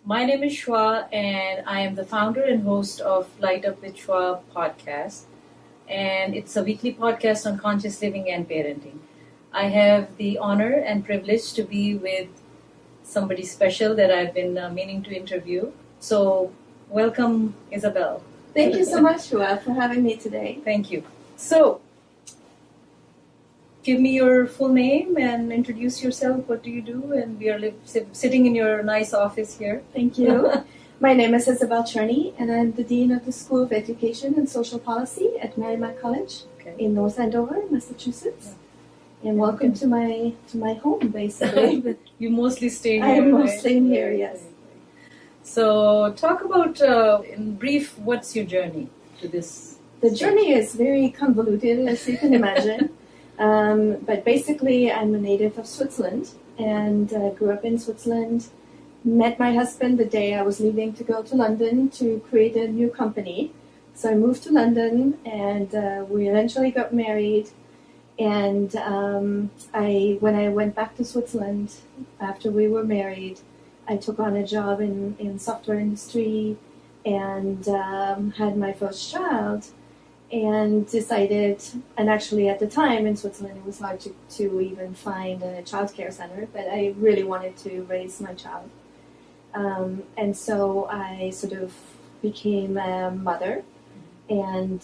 My name is Shua, and I am the founder and host of Light Up with Shua podcast. And it's a weekly podcast on conscious living and parenting. I have the honor and privilege to be with somebody special that I've been meaning to interview. So, welcome, Isabelle. Thank you so much, Shua, for having me today. Thank you. So, give me your full name and introduce yourself. What do you do? And we are sitting in your nice office here. Thank you. My name is Isabelle Cherney, and I'm the Dean of the School of Education and Social Policy at Marymount College in North Andover, Massachusetts. Yeah. And welcome to my home, basically. You mostly stay here. I'm mostly in here, yes. So, talk about, in brief, what's your journey to this? The journey is very convoluted, as you can imagine. But basically, I'm a native of Switzerland and grew up in Switzerland. Met my husband the day I was leaving to go to London to create a new company. So I moved to London, and we eventually got married. And when I went back to Switzerland after we were married, I took on a job in software industry and had my first child. And decided, and actually at the time in Switzerland it was hard to even find a childcare center, but I really wanted to raise my child. And so I sort of became a mother and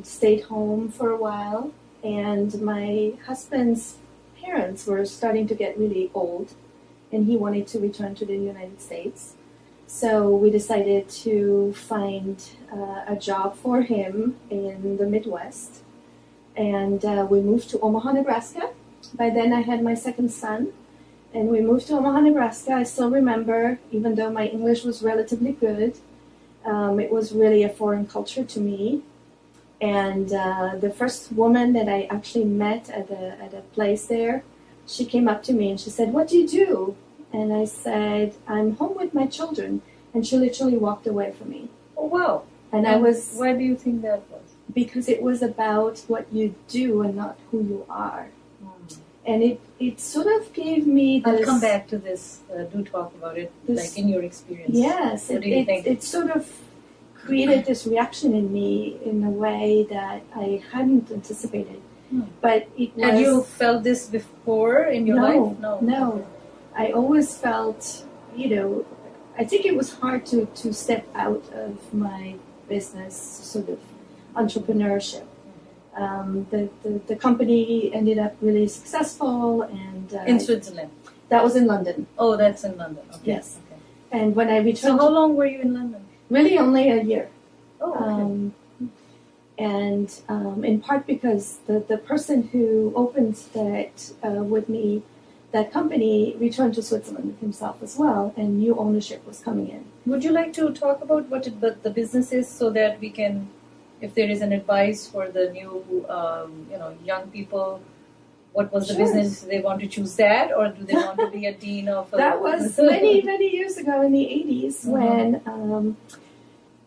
stayed home for a while. And my husband's parents were starting to get really old, and he wanted to return to the United States. So we decided to find a job for him in the Midwest. And we moved to Omaha, Nebraska. By then I had my second son. And we moved to Omaha, Nebraska. I still remember, even though my English was relatively good, it was really a foreign culture to me. And the first woman that I actually met at a place there, she came up to me and she said, "What do you do?" And I said, "I'm home with my children." And she literally walked away from me. Oh, wow. And why do you think that was? Because it was about what you do and not who you are. And it sort of gave me this... I'll come back to this. Do talk about it, like in your experience. Yes. What do you think? It sort of created this reaction in me in a way that I hadn't anticipated. But it was... Had you felt this before in your life? No. I always felt, I think it was hard to step out of my business sort of entrepreneurship. The company ended up really successful, and in Switzerland. That was in London. Oh, that's in London. Okay. Yes. Okay. And when I returned, so how long were you in London? Really, only a year. Oh, okay. And in part because the person who opened that with me, that company, returned to Switzerland himself as well, and new ownership was coming in. Would you like to talk about what the business is, so that we can, if there is an advice for the new, young people, what was the business? Do they want to choose that, or do they want to be a dean of? That was many, many years ago in the 80s when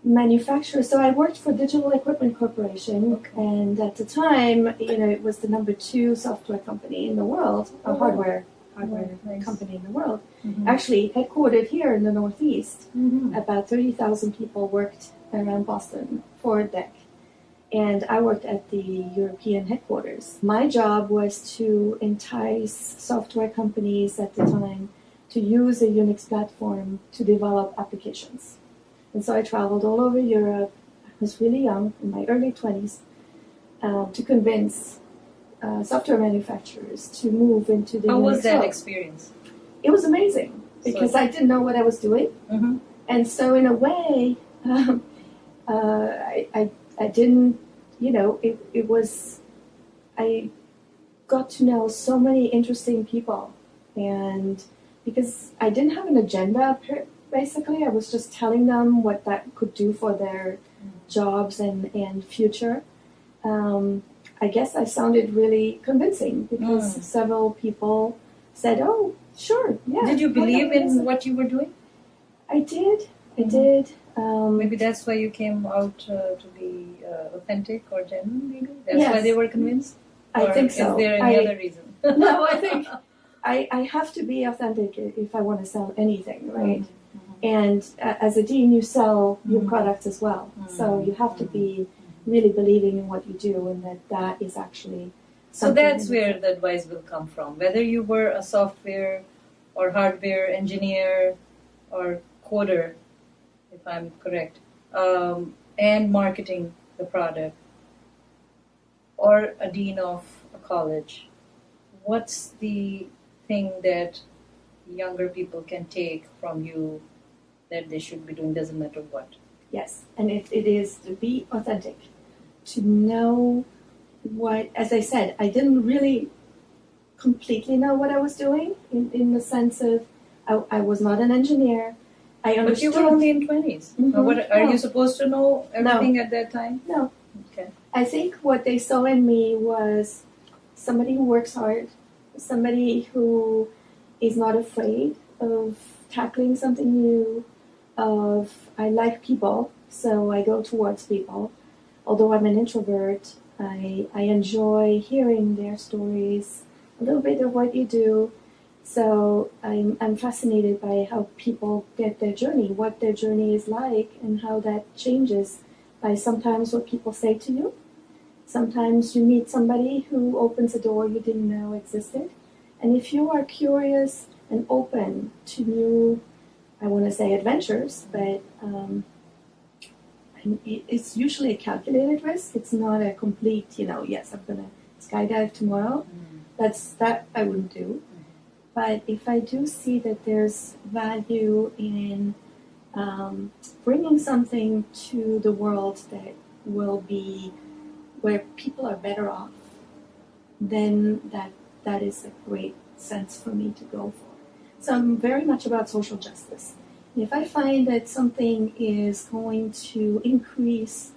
manufacturers. So I worked for Digital Equipment Corporation, and at the time, it was the number 2 software company in the world, a hardware company in the world. Actually headquartered here in the Northeast. About 30,000 people worked around Boston for DEC. And I worked at the European headquarters. My job was to entice software companies at the time to use a Unix platform to develop applications. And so I traveled all over Europe. I was really young, in my early 20s, to convince software manufacturers to move into the Unix. How was that experience? It was amazing, because I didn't know what I was doing. And so in a way, I didn't, it was, I got to know so many interesting people. And because I didn't have an agenda, basically, I was just telling them what that could do for their jobs and future. I guess I sounded really convincing, because several people said, "Oh, sure, yeah." Did you believe in what you were doing? I did. Maybe that's why you came out to be authentic or genuine, maybe? That's why they were convinced? I think so. Is there any other reason? No, I think I have to be authentic if I want to sell anything, right? And as a dean, you sell your products as well. So you have to be really believing in what you do, and that is actually so that's where the advice will come from. Whether you were a software or hardware engineer or coder, if I'm correct, and marketing the product, or a dean of a college, what's the thing that younger people can take from you that they should be doing, doesn't matter what? Yes, and it is to be authentic, to know what, as I said, I didn't really completely know what I was doing in the sense of I was not an engineer. I understood. But you were only in 20s. Mm-hmm. Are you supposed to know everything at that time? No. Okay. I think what they saw in me was somebody who works hard, somebody who is not afraid of tackling something new, I like people, so I go towards people. Although I'm an introvert, I enjoy hearing their stories, a little bit of what you do. So I'm fascinated by how people get their journey, what their journey is like, and how that changes by sometimes what people say to you. Sometimes you meet somebody who opens a door you didn't know existed. And if you are curious and open to new, I want to say adventures, but it's usually a calculated risk. It's not a complete, yes, I'm going to skydive tomorrow. That I wouldn't do. But if I do see that there's value in bringing something to the world that will be where people are better off, then that is a great sense for me to go for. So I'm very much about social justice. If I find that something is going to increase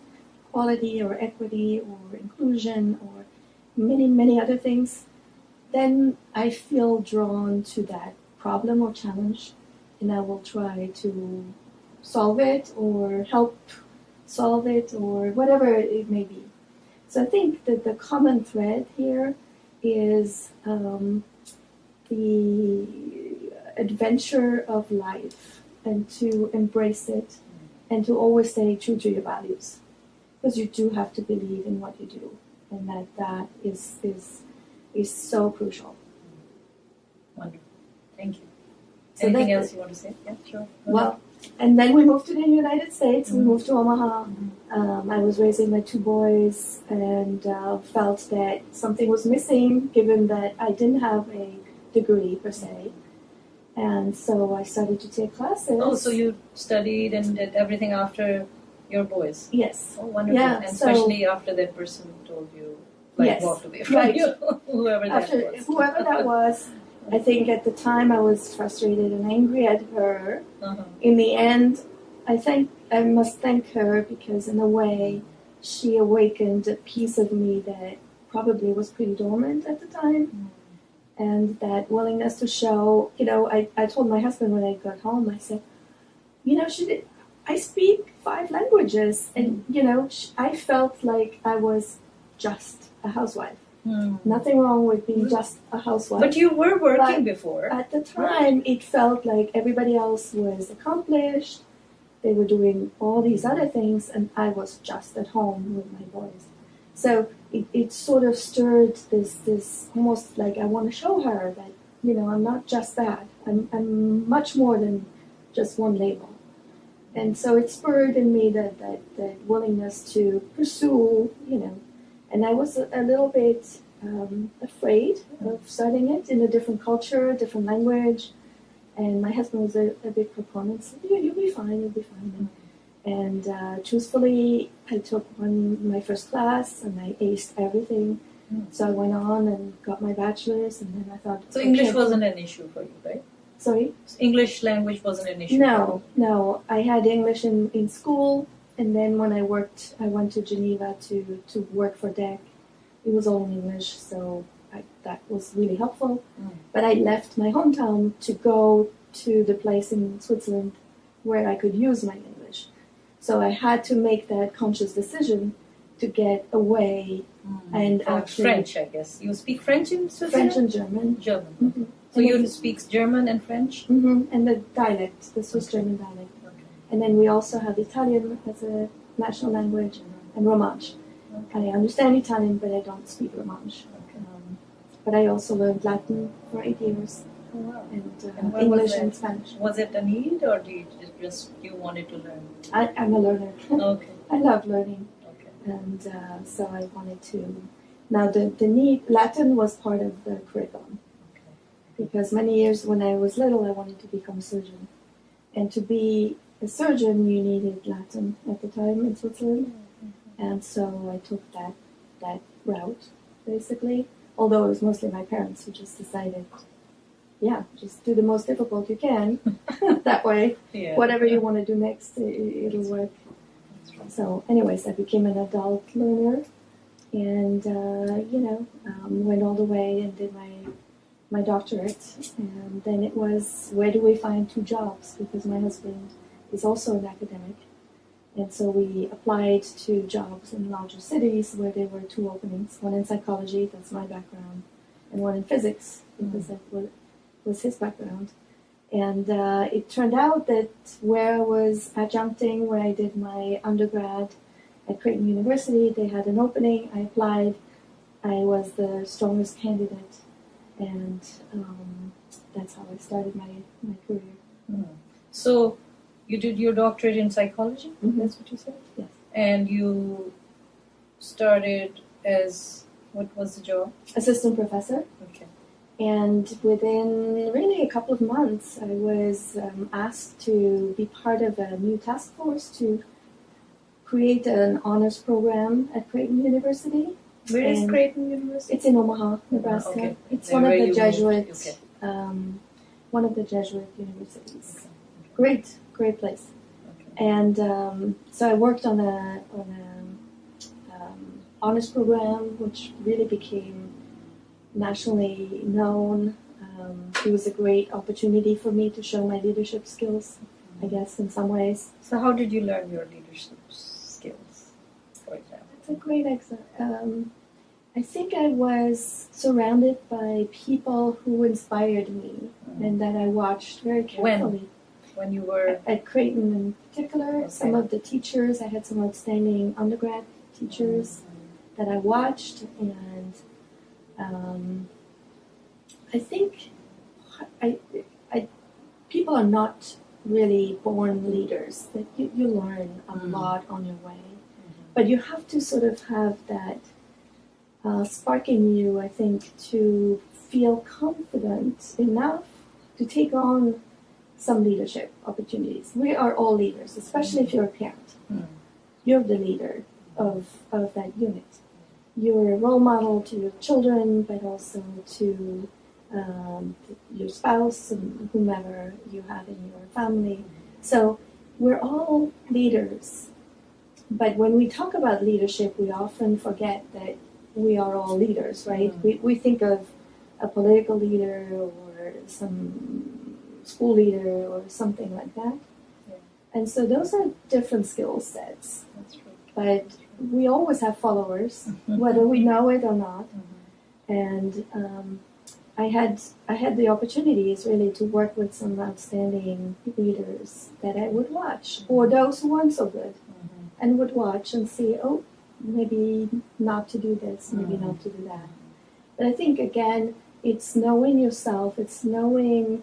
equality or equity or inclusion or many, many other things, then I feel drawn to that problem or challenge, and I will try to solve it or help solve it or whatever it may be. So I think that the common thread here is the adventure of life, and to embrace it, and to always stay true to your values, because you do have to believe in what you do, and that is so crucial. Wonderful. Thank you. So anything else you want to say? Yeah, sure. Well, and then we moved to the United States. We moved to Omaha. I was raising my two boys, and felt that something was missing, given that I didn't have a degree per se. And so I started to take classes. Oh, so you studied and did everything after your boys? Yes. Oh, wonderful. Yeah, and especially after that person told you, yes, walked away from you, whoever that was. I think at the time I was frustrated and angry at her. In the end, I must thank her, because in a way she awakened a piece of me that probably was pretty dormant at the time. And that willingness to show, I told my husband when I got home, I said, I speak 5 languages, and, I felt like I was just a housewife. Nothing wrong with being just a housewife. But you were working before. At the time, it felt like everybody else was accomplished. They were doing all these other things, and I was just at home with my boys. So it sort of stirred this almost like I want to show her that, I'm not just that. I'm much more than just one label. And so it spurred in me that willingness to pursue, and I was a little bit afraid of starting it in a different culture, different language. And my husband was a big proponent. Said, yeah, you'll be fine. And truthfully, I took my first class, and I aced everything. So I went on and got my bachelor's, and then I thought... So English wasn't an issue for you, right? Sorry? English language wasn't an issue for you? No. I had English in school, and then when I went to Geneva to work for DEC. It was all in English, so that was really helpful. But I left my hometown to go to the place in Switzerland where I could use my English. So I had to make that conscious decision to get away and actually... French, I guess. You speak French in Switzerland? French and German. German. So you speak German and French? And the dialect, the Swiss German dialect. Okay. And then we also have Italian as a national language and Romansh. Okay. I understand Italian, but I don't speak Romansh. Okay. But I also learned Latin for 8 years, Oh, wow. and what English was it? and Spanish. Was it a need, or do you wanted to learn? I'm a learner. Okay. I love learning. Okay. And so I wanted to. Now the need, Latin was part of the curriculum. Okay. Because many years when I was little, I wanted to become a surgeon. And to be a surgeon, you needed Latin at the time in Switzerland. And so I took that route, basically. Although it was mostly my parents who just decided, just do the most difficult you can. That way, whatever you want to do next, it'll work. So anyways, I became an adult learner and, went all the way and did my doctorate. And then it was, where do we find 2 jobs? Because my husband is also an academic. And so we applied to jobs in larger cities where there were 2 openings, one in psychology, that's my background, and one in physics, because that was his background. And it turned out that where I was adjuncting, where I did my undergrad at Creighton University, they had an opening. I applied. I was the strongest candidate, and that's how I started my career. So you did your doctorate in psychology? Mm-hmm. That's what you said? Yes. And you started as, what was the job? Assistant professor. Okay. And within really a couple of months, I was asked to be part of a new task force to create an honors program at Creighton University. Where is Creighton University? It's in Omaha, Nebraska. Okay. It's one of the Jesuit, Okay. one of the Jesuit universities. Okay. Great place. Okay. And so I worked on a honors program, which really became nationally known. It was a great opportunity for me to show my leadership skills, I guess, in some ways. So how did you learn your leadership skills, for example? It's a great example. I think I was surrounded by people who inspired me and that I watched very carefully. When you were at Creighton in particular, some of the teachers, I had some outstanding undergrad teachers that I watched, and I think people are not really born leaders. That you learn a lot on your way, but you have to sort of have that spark in you, I think, to feel confident enough to take on some leadership opportunities. We are all leaders, especially if you're a parent. You're the leader of that unit. You're a role model to your children, but also to your spouse and whomever you have in your family. So we're all leaders. But when we talk about leadership, we often forget that we are all leaders, right? We think of a political leader or some school leader or something like that. Yeah. And so those are different skill sets. That's true. But we always have followers, whether we know it or not. And I had the opportunities really to work with some outstanding leaders that I would watch, or those who weren't so good, and would watch and see, oh, maybe not to do this, maybe not to do that. But I think, again, it's knowing yourself, it's knowing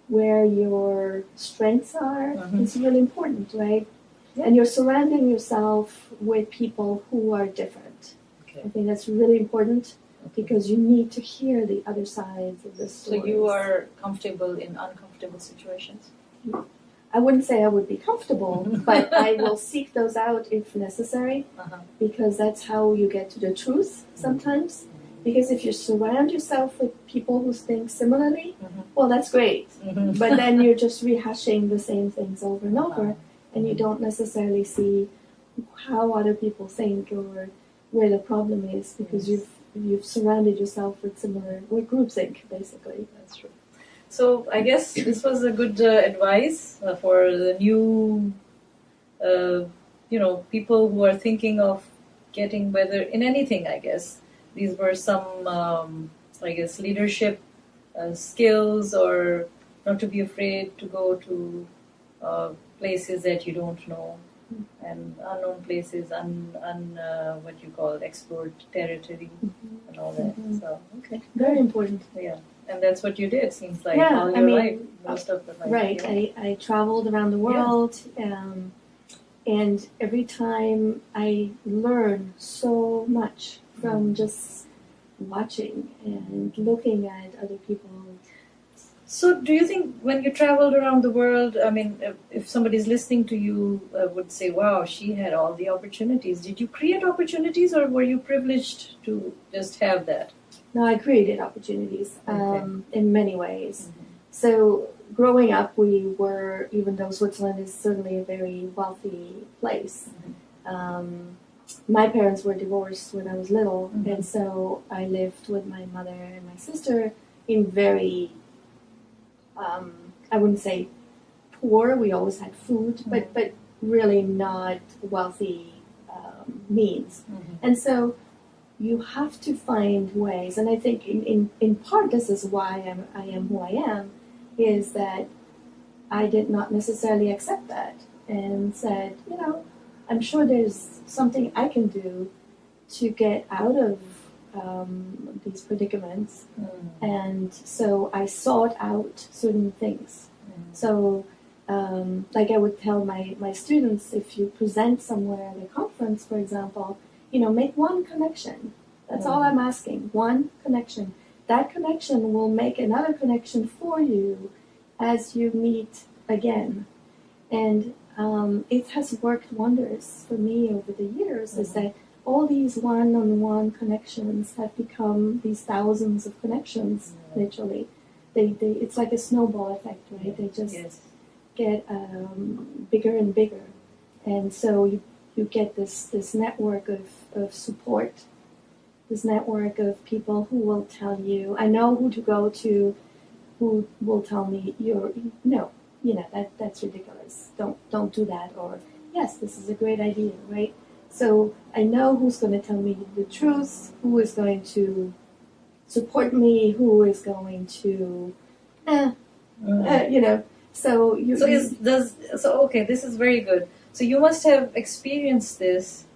where your strengths are. It's really important, right? Yeah. And you're surrounding yourself with people who are different. Okay. I think that's really important because you need to hear the other sides of the story. So you are comfortable in uncomfortable situations? I wouldn't say I would be comfortable, but I will seek those out if necessary, because that's how you get to the truth sometimes. Because if you surround yourself with people who think similarly, well, that's great. But then you're just rehashing the same things over and over, and you don't necessarily see how other people think or where the problem is, because you've surrounded yourself with groupthink, basically. That's true. So I guess this was a good advice for the new, people who are thinking of getting better in anything, I guess. These were some, leadership skills, or not to be afraid to go to places that you don't know, and unknown places, what you call explored territory, and all that. So, okay. Very important. Yeah. And that's what you did, seems like, Yeah, all your life, most of the life. Right. Yeah. I traveled around the world, and every time I learn so much from just watching and looking at other people. So do you think when you traveled around the world, I mean, if somebody's listening to you would say, wow, she had all the opportunities. Did you create opportunities, or were you privileged to just have that? No, I created opportunities in many ways. Mm-hmm. So growing up, we were, even though Switzerland is certainly a very wealthy place, my parents were divorced when I was little, and so I lived with my mother and my sister in very, I wouldn't say poor, we always had food, but really not wealthy means. And so you have to find ways, and I think in part this is why I am who I am, is that I did not necessarily accept that and said, I'm sure there's something I can do to get out of these predicaments. And so I sought out certain things. So like I would tell my students, if you present somewhere at a conference, for example, make one connection. That's all I'm asking. One connection. That connection will make another connection for you as you meet again. And it has worked wonders for me over the years, is that all these one-on-one connections have become these thousands of connections, literally. It's like a snowball effect, right? They just get bigger and bigger. And so you get this network of support, this network of people who will tell you, I know who to go to, who will tell me, that's ridiculous. Don't do that. Or, yes, this is a great idea, right? So I know who's going to tell me the truth, who is going to support me, who is going to, So okay, this is very good. So you must have experienced this.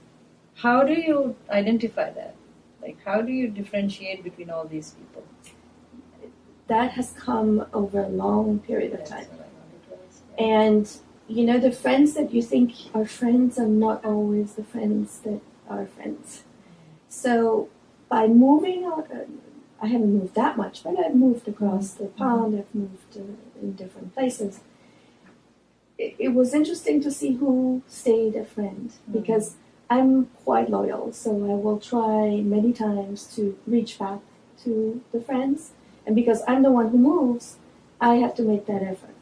How do you identify that? Like, how do you differentiate between all these people? That has come over a long period of time. And, the friends that you think are friends are not always the friends that are friends. So by moving out, I haven't moved that much, but I've moved across the pond, I've moved in different places. It was interesting to see who stayed a friend, because I'm quite loyal, so I will try many times to reach back to the friends. And because I'm the one who moves, I have to make that effort.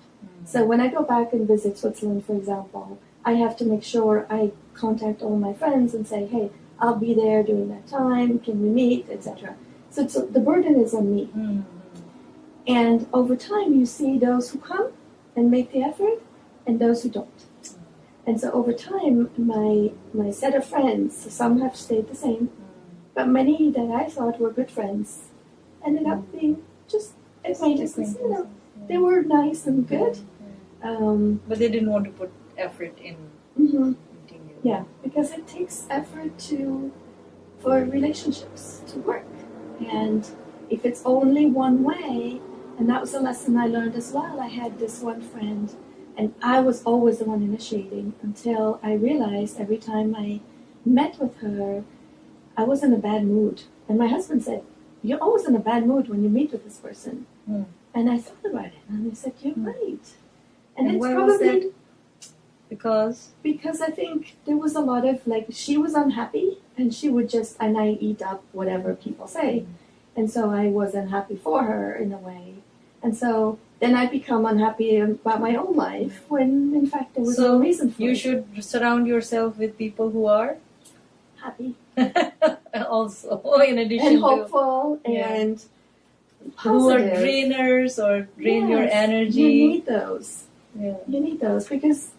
So when I go back and visit Switzerland, for example, I have to make sure I contact all my friends and say, hey, I'll be there during that time, can we meet, etc. So the burden is on me. And over time, you see those who come and make the effort, and those who don't. And so over time, my set of friends, some have stayed the same, but many that I thought were good friends ended up being just acquaintances. They were nice and good. But they didn't want to put effort in meeting you. Yeah, because it takes effort for relationships to work. And if it's only one way, and that was a lesson I learned as well. I had this one friend, and I was always the one initiating until I realized every time I met with her, I was in a bad mood. And my husband said, you're always in a bad mood when you meet with this person. And I thought about it, and I said, you're right. And it's probably because I think there was a lot of, she was unhappy, and she would and I eat up whatever people say. And so I was unhappy for her in a way. And so then I become unhappy about my own life when, in fact, there was no reason for it. You should surround yourself with people who are happy. Also, in addition and hopeful and positive. Who are drainers or drain your energy. You need those. Yeah. You need those because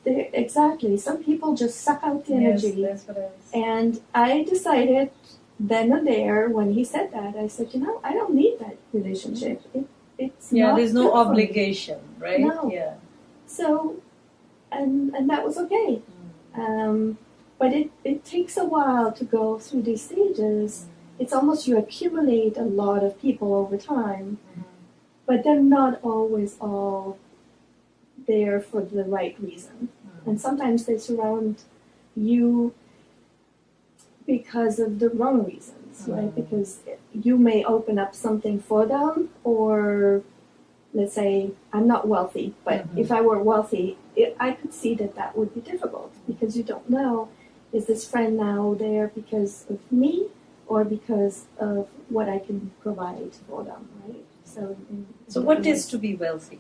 some people just suck out the energy. Yes, that's what I was. And I decided then and there when he said that, I said, I don't need that relationship. it's Yeah, not there's no good for me. obligation, right? No. Yeah. So, and that was okay. But it takes a while to go through these stages. It's almost you accumulate a lot of people over time, but they're not always all there for the right reason. And sometimes they surround you because of the wrong reasons, right? Because you may open up something for them, or let's say I'm not wealthy, but if I were wealthy, I could see that would be difficult because you don't know, is this friend now there because of me or because of what I can provide for them, right? So what is to be wealthy?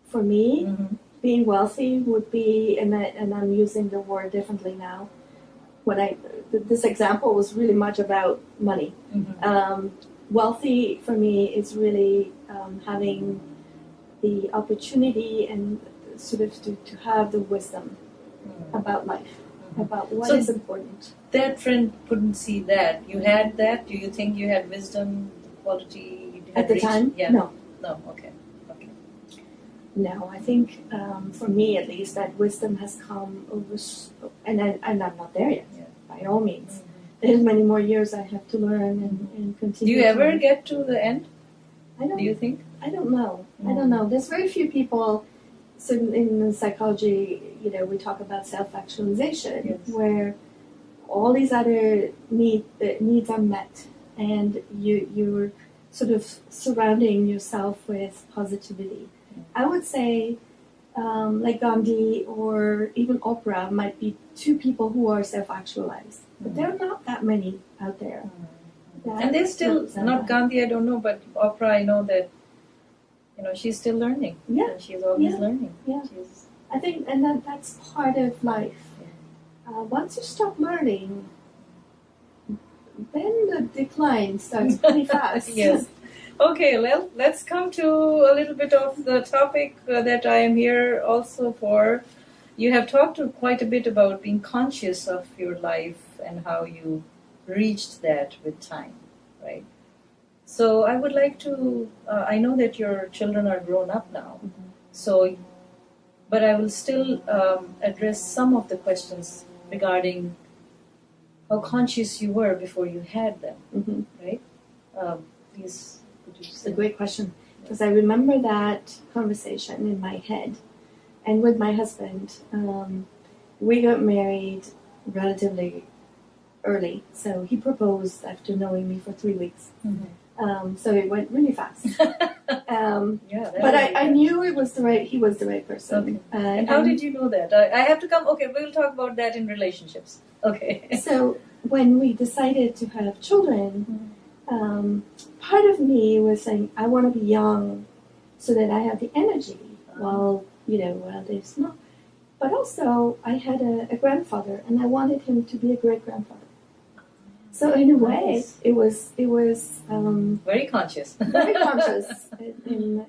For me, being wealthy would be, and I'm using the word differently now. This example was really much about money. Wealthy for me is really having the opportunity and sort of to have the wisdom about life, about what is important. That friend couldn't see that. You had that? Do you think you had wisdom, quality? You had At the time? Yeah. No. No, okay. No, I think for me at least that wisdom has come over, and I'm not there yet, by all means. There's many more years I have to learn and continue. Do you ever get to the end? Do you think? I don't know. I don't know. There's very few people. So in psychology, we talk about self-actualization, where all these other needs are met, and you're sort of surrounding yourself with positivity. I would say, like Gandhi or even Oprah might be two people who are self-actualized, but there are not that many out there. And they're still, not Gandhi, I don't know, but Oprah, I know that, she's still learning. Yeah. She's always learning. Yeah. I think, and that's part of life. Once you stop learning, then the decline starts pretty fast. Yes. Okay, well, let's come to a little bit of the topic that I am here also for. You have talked quite a bit about being conscious of your life and how you reached that with time, right? So I would like to, I know that your children are grown up now, but I will still address some of the questions regarding how conscious you were before you had them, right? Please. It's a great question, because I remember that conversation in my head. And with my husband, we got married relatively early. So he proposed after knowing me for 3 weeks. So it went really fast. But I knew he was the right person. Okay. And how did you know that? I have to come. Okay, we'll talk about that in relationships. Okay. So when we decided to have children, part of me was saying, I want to be young so that I have the energy while there's not. But also, I had a grandfather, and I wanted him to be a great-grandfather. So in a way, it was very conscious. Very conscious in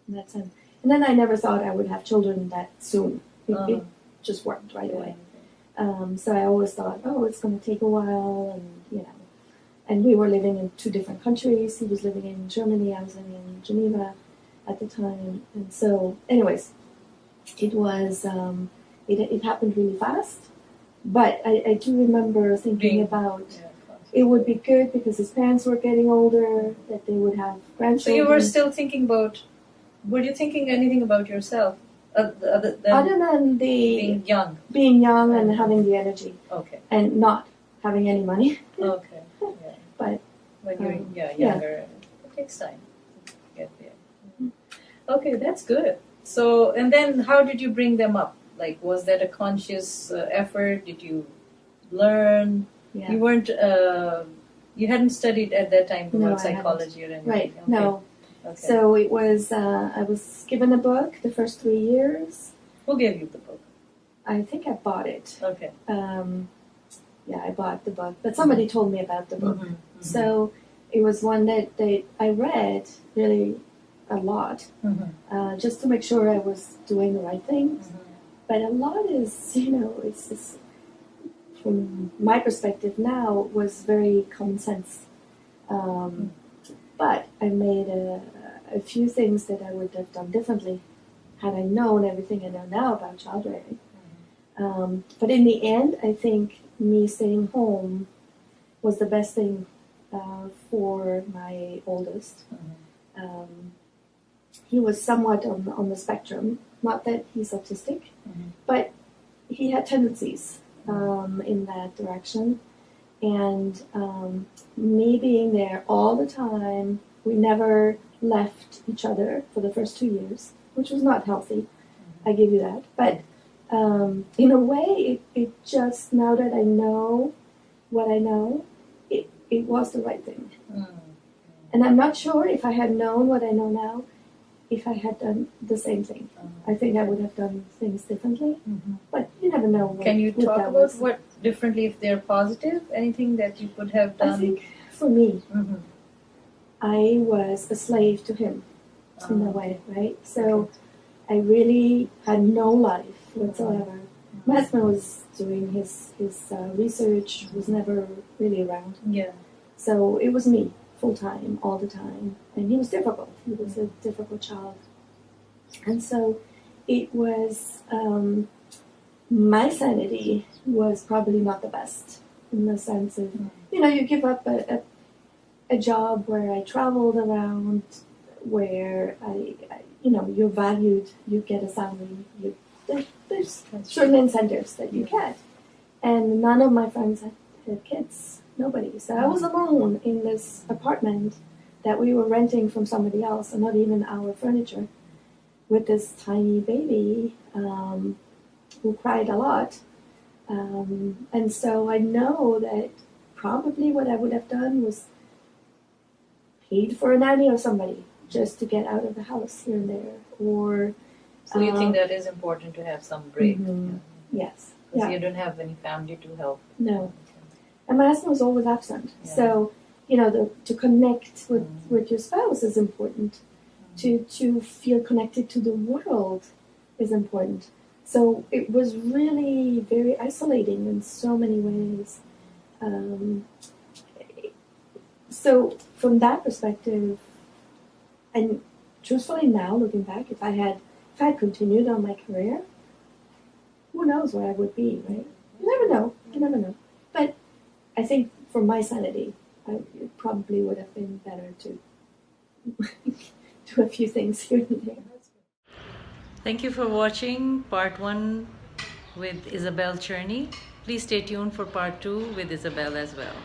that sense. And then I never thought I would have children that soon. It just worked right away. So I always thought, it's going to take a while, and we were living in 2 different countries. He was living in Germany, I was living in Geneva at the time. And so, anyways, it was, it happened really fast. But I do remember thinking about it would be good because his parents were getting older, that they would have grandchildren. So you were still thinking were you thinking anything about yourself? Other than being young. Being young and having the energy. Okay. And not having any money. Okay. Yeah. But when you're younger, it takes time to get there. Okay, that's good. So, and then how did you bring them up? Like, was that a conscious effort? Did you learn? Yeah. You weren't, you hadn't studied at that time about psychology or anything? Right, okay. No. Okay. So it was, I was given a book the first 3 years. Who gave you the book? I think I bought it. Okay. I bought the book, but somebody told me about the book. So it was one that I read really a lot, just to make sure I was doing the right things. But a lot is, it's just, from my perspective now, was very common sense. But I made a few things that I would have done differently had I known everything I know now about child rearing. But in the end, I think me staying home was the best thing for my oldest. He was somewhat on the spectrum. Not that he's autistic, but he had tendencies in that direction. And me being there all the time, we never left each other for the first 2 years, which was not healthy. I give you that. But in a way, it just, now that I know what I know, it was the right thing. And I'm not sure if I had known what I know now, if I had done the same thing. I think I would have done things differently, but you never know. Can you talk about what differently, if they're positive, anything that you could have done? I think for me, I was a slave to him in a way, right? So I really had no life whatsoever. My husband was doing his research, was never really around. Yeah. So it was me full time, all the time. And he was difficult. He was a difficult child. And so it was, my sanity was probably not the best in the sense of, you give up a job where I traveled around, where you're valued, you get a salary, there's certain incentives that you get. And none of my friends had kids. Nobody. So I was alone in this apartment that we were renting from somebody else, and not even our furniture, with this tiny baby who cried a lot. And so I know that probably what I would have done was paid for a nanny or somebody just to get out of the house here and there. Or so you think that is important to have some break? Yes. Because you don't have any family to help. No. And my husband was always absent. Yeah. So, to connect with your spouse is important. To feel connected to the world is important. So it was really very isolating in so many ways. So from that perspective, and truthfully now, looking back, if I had continued on my career, who knows where I would be, right? You never know. But I think for my sanity, it probably would have been better to do a few things here and there. Thank you for watching part 1 with Isabelle Cherney. Please stay tuned for part 2 with Isabelle as well.